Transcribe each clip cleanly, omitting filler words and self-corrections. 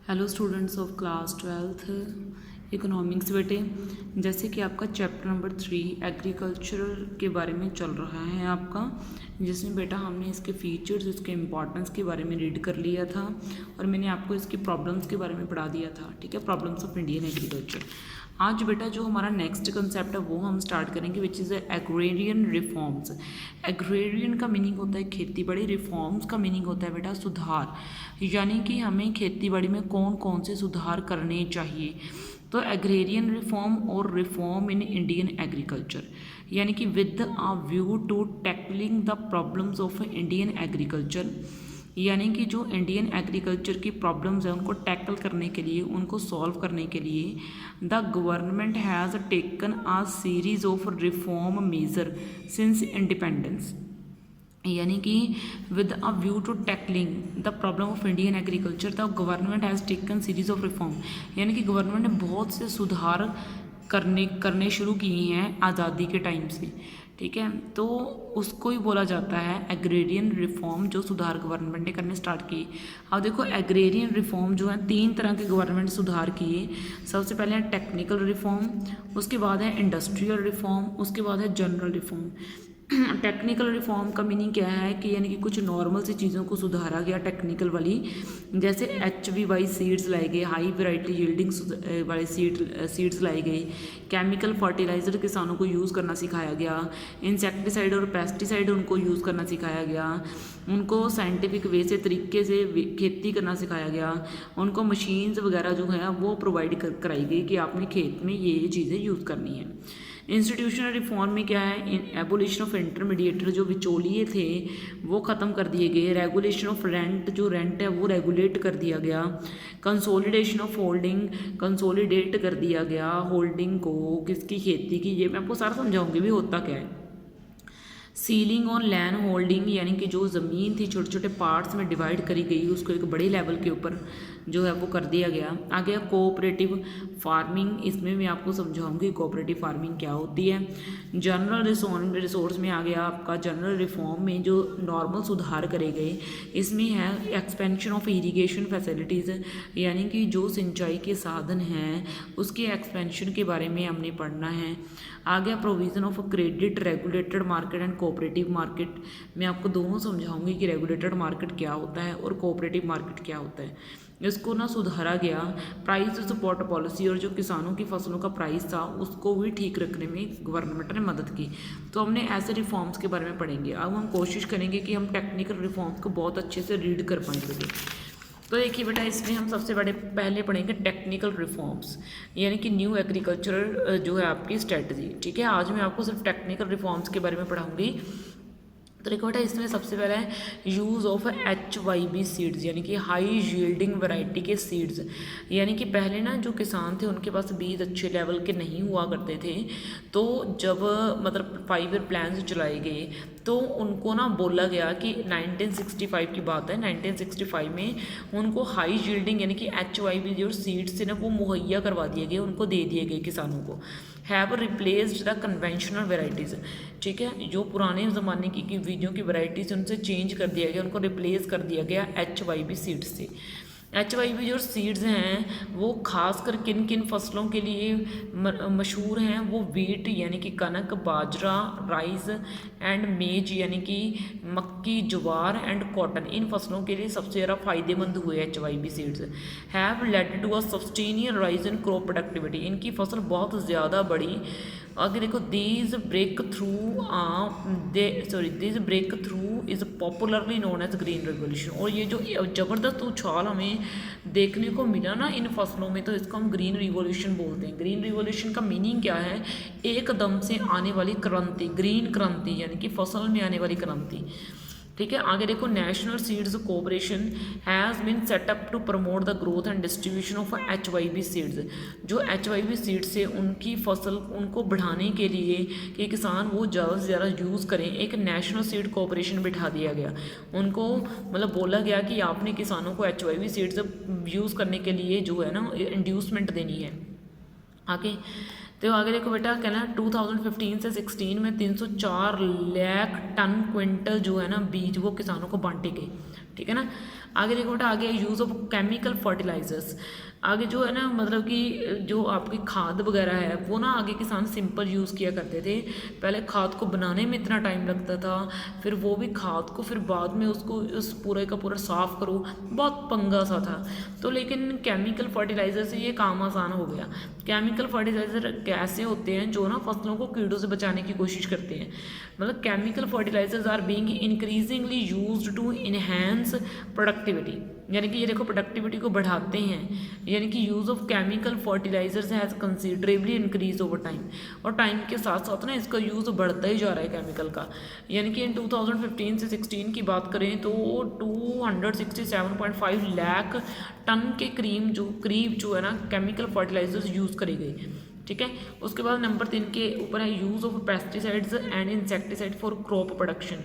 Hello students of class 12th economics. बेटे, जैसे कि आपका चैप्टर नंबर 3 एग्रीकल्चर के बारे में चल रहा है आपका, जिसमें बेटा हमने इसके फीचर्स, इसके इम्पॉर्टेंस के बारे में रीड कर लिया था और मैंने आपको इसकी प्रॉब्लम्स के बारे में पढ़ा दिया था। ठीक है, प्रॉब्लम्स ऑफ इंडियन एग्रीकल्चर। आज बेटा जो हमारा नेक्स्ट कंसेप्ट है वो हम स्टार्ट करेंगे, which is agrarian reforms. Agrarian का मीनिंग होता है खेती बाड़ी, रिफॉर्म्स का मीनिंग होता है बेटा सुधार, यानी कि हमें खेती बाड़ी में कौन कौन से सुधार करने चाहिए। तो एग्रेरियन रिफॉर्म और रिफॉर्म इन इंडियन एग्रीकल्चर, यानी कि with a view to tackling the problems of Indian agriculture, यानी कि जो इंडियन एग्रीकल्चर की प्रॉब्लम्स हैं उनको टैकल करने के लिए, उनको सॉल्व करने के लिए the government has taken a series of reform major since independence, यानी कि with a view to tackling the problem of Indian agriculture the government has taken series of reform, यानी कि गवर्नमेंट ने बहुत से सुधार करने शुरू किए हैं आज़ादी के टाइम से। ठीक है, तो उसको ही बोला जाता है एग्रेरियन रिफॉर्म, जो सुधार गवर्नमेंट ने करने स्टार्ट किए। अब देखो एग्रेरियन रिफॉर्म जो है 3 तरह के गवर्नमेंट सुधार किए। सबसे पहले है टेक्निकल रिफॉर्म, उसके बाद है इंडस्ट्रियल रिफॉर्म, उसके बाद है जनरल रिफॉर्म। टेक्निकल रिफॉर्म का मीनिंग क्या है कि यानी कि कुछ नॉर्मल सी चीज़ों को सुधारा गया टेक्निकल वाली, जैसे HVY सीड्स लाए गए, हाई वैरायटी यील्डिंग वाले सीड्स लाए गए, केमिकल फर्टिलाइज़र किसानों को यूज़ करना सिखाया गया, इंसेक्टिसाइड और पेस्टिसाइड उनको यूज़ करना सिखाया गया, उनको साइंटिफिक वे से तरीके से खेती करना सिखाया गया, उनको मशीन्स वगैरह जो है वो प्रोवाइड कराई गई कि आपने खेत में ये चीज़ें यूज़ करनी है। इंस्टीट्यूशनल रिफॉर्म में क्या है, एबोलिशन ऑफ इंटरमीडिएटर, जो बिचौलिए थे वो ख़त्म कर दिए गए। रेगुलेशन ऑफ रेंट, जो रेंट है वो रेगुलेट कर दिया गया। कंसोलिडेशन ऑफ होल्डिंग, कंसोलिडेट कर दिया गया होल्डिंग को, किसकी, खेती की। ये मैं आपको सारा समझाऊंगी भी होता क्या है। सीलिंग ऑन लैंड होल्डिंग, यानी कि जो ज़मीन थी छोटे छोटे पार्ट्स में डिवाइड करी गई, उसको एक बड़े लेवल के ऊपर जो है वो कर दिया गया। आ गया कोऑपरेटिव फार्मिंग, इसमें मैं आपको समझाऊंगी कोऑपरेटिव फार्मिंग क्या होती है। जनरल रिसोर्स में आ गया आपका जनरल रिफॉर्म में जो नॉर्मल सुधार करे गए, इसमें है एक्सपेंशन ऑफ इरीगेशन फैसिलिटीज़, यानी कि जो सिंचाई के साधन हैं उसके एक्सपेंशन के बारे में हमने पढ़ना है। आ गया provision of credit, regulated market and cooperative market. मैं आपको दोनों समझाऊंगी कि रेगुलेटेड मार्केट क्या होता है और कोऑपरेटिव मार्केट क्या होता है। इसको ना सुधारा गया। प्राइस सपोर्ट पॉलिसी, और जो किसानों की फसलों का प्राइस था उसको भी ठीक रखने में गवर्नमेंट ने मदद की। तो हमने ऐसे रिफॉर्म्स के बारे में पढ़ेंगे। अब हम कोशिश करेंगे कि हम टेक्निकल रिफॉर्म्स को बहुत अच्छे से रीड कर पाएंगे। तो देखिए बेटा, इसमें हम सबसे पहले पढ़ेंगे टेक्निकल रिफॉर्म्स, यानी कि न्यू एग्रीकल्चरल जो है आपकी स्ट्रेटजी। ठीक है, आज मैं आपको सिर्फ टेक्निकल रिफॉर्म्स के बारे में पढ़ाऊंगी। तो देखो बेटा, इसमें सबसे पहला है यूज़ ऑफ HYB सीड्स, यानी कि हाई यील्डिंग वैरायटी के सीड्स। यानी कि पहले ना जो किसान थे उनके पास बीज अच्छे लेवल के नहीं हुआ करते थे, तो जब मतलब 5 ईयर प्लान चलाए गए तो उनको ना बोला गया कि 1965 की बात है, 1965 में उनको हाई यील्डिंग यानी कि HYB जो सीड्स थे ना वो मुहैया करवा दिए गए, उनको दे दिए गए किसानों को। Have replaced the conventional varieties, ठीक है, जो पुराने ज़माने की बीजों की वैरायटीज उनसे चेंज कर दिया गया, उनको रिप्लेस कर दिया गया HYB सीड्स से। HYB जो सीड्स हैं वो खासकर किन किन फसलों के लिए मशहूर हैं, वो वीट यानी कि कनक, बाजरा, राइस एंड मेज यानी कि मक्की, ज्वार एंड कॉटन, इन फसलों के लिए सबसे ज़्यादा फायदेमंद हुए HYB seeds. Have led to a sustained rise in crop productivity, इनकी फसल बहुत ज़्यादा बढ़ी। आगे देखो, this breakthrough is popularly known as green revolution, और ये जो ज़बरदस्त उछाल हमें देखने को मिला ना इन फसलों में, तो इसको हम ग्रीन रिवॉल्यूशन बोलते हैं। ग्रीन रिवॉल्यूशन का मीनिंग क्या है, एकदम से आने वाली क्रांति, ग्रीन क्रांति, यानी कि फसल में आने वाली क्रांति। ठीक है, आगे देखो, national seeds corporation has been set up to promote the growth and distribution of HYB seeds, जो HYB सीड्स से उनकी फसल उनको बढ़ाने के लिए कि किसान वो ज़्यादा से ज़्यादा यूज़ करें, एक नेशनल सीड कॉर्पोरेशन बिठा दिया गया। उनको मतलब बोला गया कि आपने किसानों को HYB सीड्स यूज़ करने के लिए जो है ना इंड्यूसमेंट देनी है। आगे तो आगे देखो बेटा, कहना 2015 से 16 में 304 लाख टन क्विंटल जो है ना बीज वो किसानों को बांटे गए। ठीक है ना। आगे देखो बेटा, आगे यूज़ ऑफ केमिकल फर्टिलाइजर्स। आगे जो है ना मतलब कि जो आपकी खाद वगैरह है वो ना आगे किसान सिंपल यूज़ किया करते थे। पहले खाद को बनाने में इतना टाइम लगता था, फिर वो भी खाद को फिर बाद में उसको उस पूरे का पूरा साफ़ करो, बहुत पंगा सा था। तो लेकिन केमिकल फर्टिलाइज़र से ये काम आसान हो गया। केमिकल फर्टिलाइज़र कैसे होते हैं जो ना फसलों को कीड़ों से बचाने की कोशिश करते हैं। मतलब chemical fertilizers are being increasingly used to enhance productivity, यानी कि ये देखो प्रोडक्टिविटी को बढ़ाते हैं, यानी कि use of chemical fertilizers has considerably increase over time. और टाइम के साथ साथ ना इसका यूज़ बढ़ता ही जा रहा है केमिकल का। यानी कि इन 2015 से 16 की बात करें तो 267.5 लाख टन के करीब जो है ना केमिकल फर्टिलाइजर्स यूज़ करे गए। ठीक है। उसके बाद नंबर 3 के ऊपर है use of pesticides and insecticide for crop production.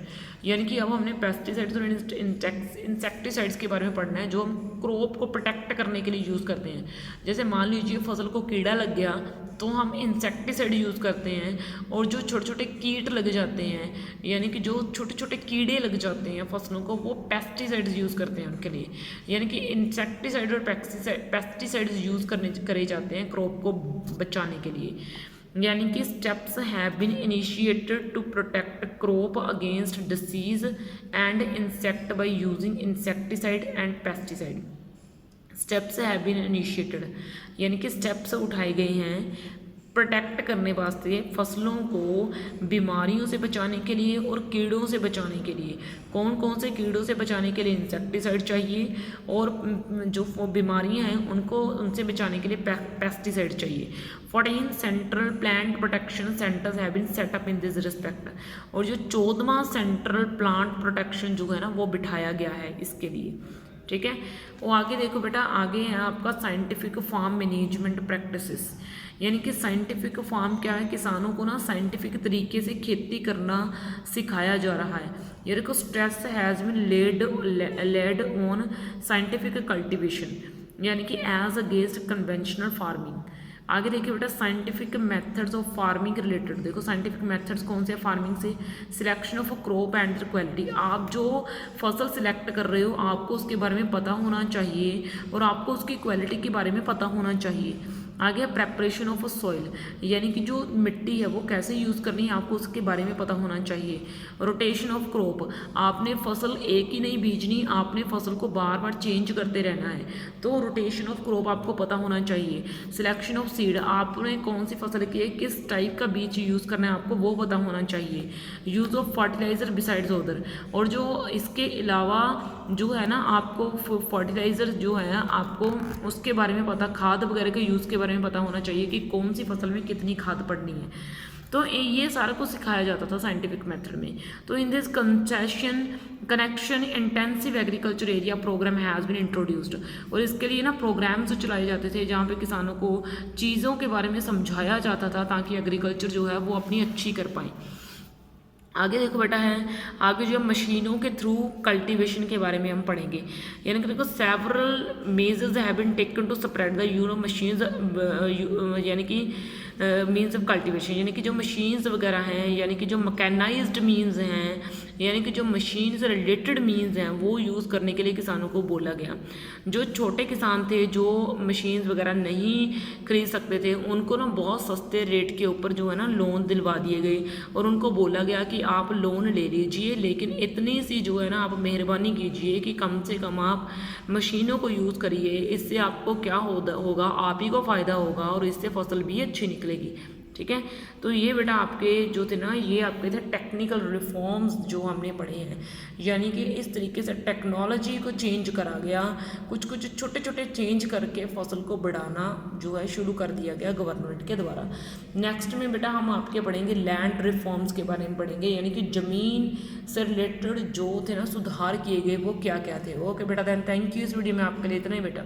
यानी कि अब हमने पेस्टिसाइड्स और इंसेक्टिसाइड्स के बारे में पढ़ना है जो हम क्रॉप को प्रोटेक्ट करने के लिए यूज़ करते हैं। जैसे मान लीजिए फसल को कीड़ा लग गया तो हम इंसेक्टिसाइड यूज़ करते हैं, और जो छोटे छोटे कीट लग जाते हैं, यानी कि जो छोटे छोटे कीड़े लग जाते हैं फसलों को, वो पेस्टिसाइड्स यूज़ करते हैं उनके लिए। यानी कि इंसेक्टिसाइड और पेस्टिसाइड्स यूज़ करे जाते हैं क्रॉप को बचाने के लिए। यानी कि steps have been initiated to protect crop against disease and insect by using insecticide and pesticide. Steps have been initiated, यानी कि स्टेप्स उठाए गए हैं प्रोटेक्ट करने वास्ते फसलों को बीमारियों से बचाने के लिए और कीड़ों से बचाने के लिए। कौन कौन से कीड़ों से बचाने के लिए इंसेक्टिसाइड चाहिए, और जो बीमारियां हैं उनसे बचाने के लिए पेस्टिसाइड चाहिए। 14 central plant protection centres have been set up in this respect. और जो 14वां सेंट्रल प्लांट प्रोटेक्शन जो है ना वो बिठाया गया है इसके लिए। ठीक है। वो आगे देखो बेटा, आगे है आपका साइंटिफिक फार्म मैनेजमेंट प्रैक्टिसेस। यानी कि साइंटिफिक फार्म क्या है, किसानों को ना साइंटिफिक तरीके से खेती करना सिखाया जा रहा है। ये देखो stress has been laid on scientific cultivation, यानी कि एज अगेंस्ट कन्वेंशनल फार्मिंग। आगे देखिए बेटा, scientific methods of farming related. देखो साइंटिफिक मेथड्स कौन से फार्मिंग से, selection of crop and quality. आप जो फसल सिलेक्ट कर रहे हो आपको उसके बारे में पता होना चाहिए, और आपको उसकी क्वालिटी के बारे में पता होना चाहिए। आगे प्रेपरेशन ऑफ सॉइल, यानी कि जो मिट्टी है वो कैसे यूज़ करनी है आपको उसके बारे में पता होना चाहिए। रोटेशन ऑफ क्रॉप, आपने फसल एक ही नहीं बीजनी, आपने फसल को बार बार चेंज करते रहना है, तो रोटेशन ऑफ क्रॉप आपको पता होना चाहिए। सिलेक्शन ऑफ सीड, आपने कौन सी फसल की है, किस टाइप का बीज यूज़ करना है आपको वो पता होना चाहिए। Use of fertiliser besides other, और जो इसके अलावा जो है ना आपको फर्टिलाइज़र जो है आपको उसके बारे में पता, खाद वगैरह के यूज़ के बारे में पता होना चाहिए कि कौन सी फसल में कितनी खाद पड़नी है। तो ये सारा कुछ सिखाया जाता था साइंटिफिक मेथड में। तो in this connection intensive agriculture area programme has been introduced. और इसके लिए ना प्रोग्राम्स चलाए जाते थे जहाँ पे किसानों को चीज़ों के बारे में समझाया जाता था ताकि एग्रीकल्चर जो है वो अपनी अच्छी कर पाएँ। आगे देखो बेटा है, आगे जो मशीनों के थ्रू कल्टीवेशन के बारे में हम पढ़ेंगे। यानी कि देखो several measures have been taken to spread the machines, यानी कि मीन्स ऑफ कल्टीवेशन, यानी कि जो मशीन्स वगैरह हैं, यानी कि जो मैकेनाइज्ड मीन्स हैं, यानी कि जो मशीन से रिलेटेड मीन्स हैं वो यूज़ करने के लिए किसानों को बोला गया। जो छोटे किसान थे जो मशीन्स वगैरह नहीं खरीद सकते थे उनको ना बहुत सस्ते रेट के ऊपर जो है ना लोन दिलवा दिए गए, और उनको बोला गया कि आप लोन ले लीजिए, लेकिन इतनी सी जो है ना आप मेहरबानी कीजिए कि कम से कम आप मशीनों को यूज़ करिए। इससे आपको क्या होगा, आप ही को फ़ायदा होगा और इससे फसल भी अच्छी निकलेगी। ठीक है। तो ये बेटा आपके जो थे ना ये आपके थे टेक्निकल रिफॉर्म्स जो हमने पढ़े हैं, यानी कि इस तरीके से टेक्नोलॉजी को चेंज करा गया, कुछ कुछ छोटे छोटे चेंज करके फसल को बढ़ाना जो है शुरू कर दिया गया गवर्नमेंट के द्वारा। नेक्स्ट में बेटा हम आपके पढ़ेंगे लैंड रिफॉर्म्स के बारे में पढ़ेंगे, यानी कि ज़मीन से रिलेटेड जो थे ना सुधार किए गए वो क्या क्या थे। ओके बेटा, देन थैंक यू। इस वीडियो में आपके लिए इतना ही बेटा।